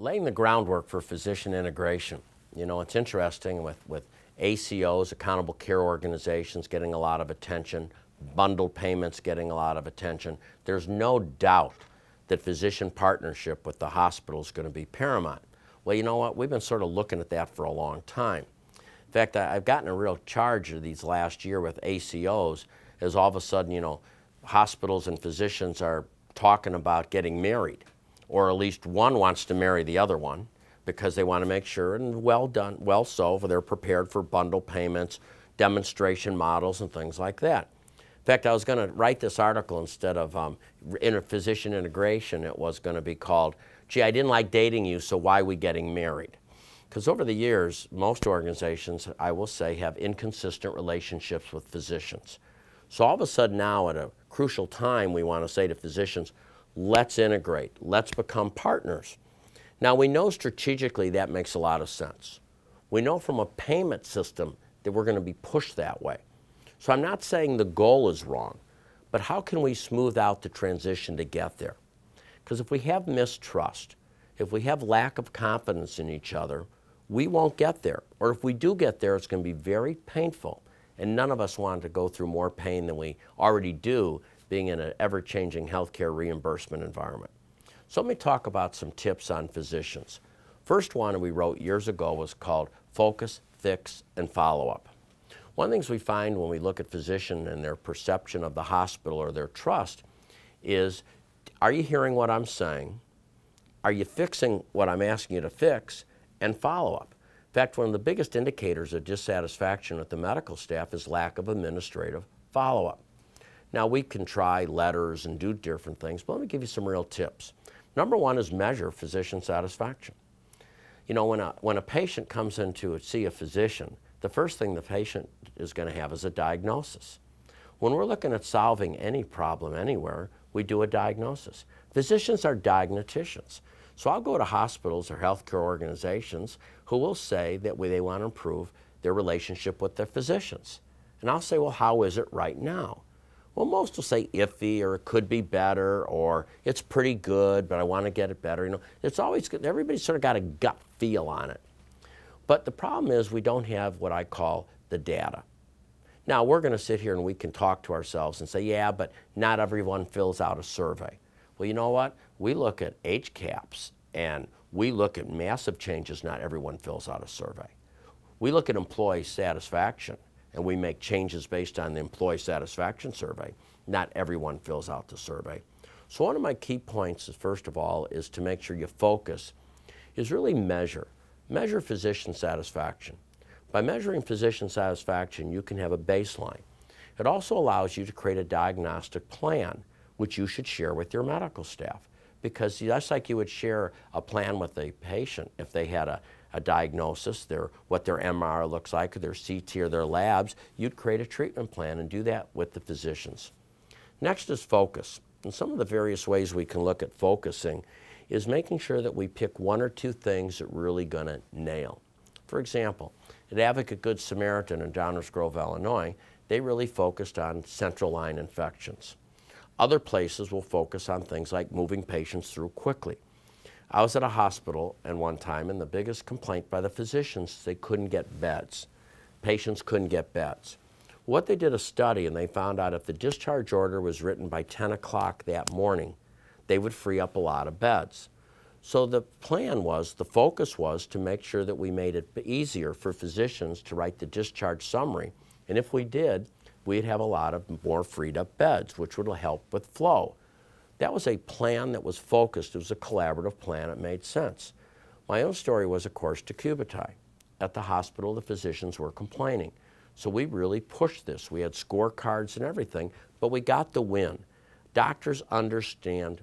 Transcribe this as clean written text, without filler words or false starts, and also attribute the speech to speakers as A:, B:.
A: laying the groundwork for physician integration. You know, it's interesting with ACOs, accountable care organizations, getting a lot of attention, bundled payments getting a lot of attention. There's no doubt that physician partnership with the hospital is going to be paramount. Well, you know what? We've been sort of looking at that for a long time. In fact, I've gotten a real charge of these last year with ACOs as all of a sudden, you know, hospitals and physicians are talking about getting married, or at least one wants to marry the other one because they want to make sure, and well done, well so, they're prepared for bundle payments, demonstration models, and things like that. In fact, I was going to write this article instead of physician integration. It was going to be called, "Gee, I didn't like dating you, so why are we getting married?" Because over the years, most organizations, I will say, have inconsistent relationships with physicians. So all of a sudden now, at a crucial time, we want to say to physicians, let's integrate, let's become partners. Now, we know strategically that makes a lot of sense. We know from a payment system that we're going to be pushed that way. So I'm not saying the goal is wrong, but how can we smooth out the transition to get there? Because if we have mistrust, if we have lack of confidence in each other, we won't get there. Or if we do get there, it's going to be very painful. And none of us want to go through more pain than we already do being in an ever-changing healthcare reimbursement environment. So let me talk about some tips on physicians. First one we wrote years ago was called Focus, Fix, and Follow-Up. One of the things we find when we look at physicians and their perception of the hospital or their trust is, are you hearing what I'm saying? Are you fixing what I'm asking you to fix? And follow-up. In fact, one of the biggest indicators of dissatisfaction with the medical staff is lack of administrative follow-up. Now, we can try letters and do different things, but let me give you some real tips. Number one is measure physician satisfaction. You know, when a patient comes in to see a physician, the first thing the patient is going to have is a diagnosis. When we're looking at solving any problem anywhere, we do a diagnosis. Physicians are diagnosticians. So I'll go to hospitals or healthcare organizations who will say that they want to improve their relationship with their physicians. And I'll say, well, how is it right now? Well, most will say iffy, or it could be better, or it's pretty good, but I want to get it better. You know, it's always good. Everybody's sort of got a gut feel on it. But the problem is we don't have what I call the data. Now, we're going to sit here and we can talk to ourselves and say, yeah, but not everyone fills out a survey. Well, you know what? We look at HCAHPS and we look at massive changes. Not everyone fills out a survey. We look at employee satisfaction and we make changes based on the employee satisfaction survey. Not everyone fills out the survey. So one of my key points is, first of all, is to make sure you focus, is really measure. Measure physician satisfaction. By measuring physician satisfaction, you can have a baseline. It also allows you to create a diagnostic plan, which you should share with your medical staff. Because that's like you would share a plan with a patient if they had a diagnosis, what their MR looks like, or their CT or their labs. You'd create a treatment plan and do that with the physicians. Next is focus. And some of the various ways we can look at focusing is making sure that we pick one or two things that we're really going to nail. For example, at Advocate Good Samaritan in Downers Grove, Illinois, they really focused on central line infections. Other places will focus on things like moving patients through quickly. I was at a hospital at one time, and the biggest complaint by the physicians is they couldn't get beds. Patients couldn't get beds. What they did a study, and they found out if the discharge order was written by 10 o'clock that morning, they would free up a lot of beds. So the plan was, the focus was to make sure that we made it easier for physicians to write the discharge summary. And if we did, we'd have a lot of more freed up beds, which would help with flow. That was a plan that was focused. It was a collaborative plan. It made sense. My own story was, of course, decubitus. At the hospital, the physicians were complaining. So we really pushed this. We had scorecards and everything, but we got the win. Doctors understand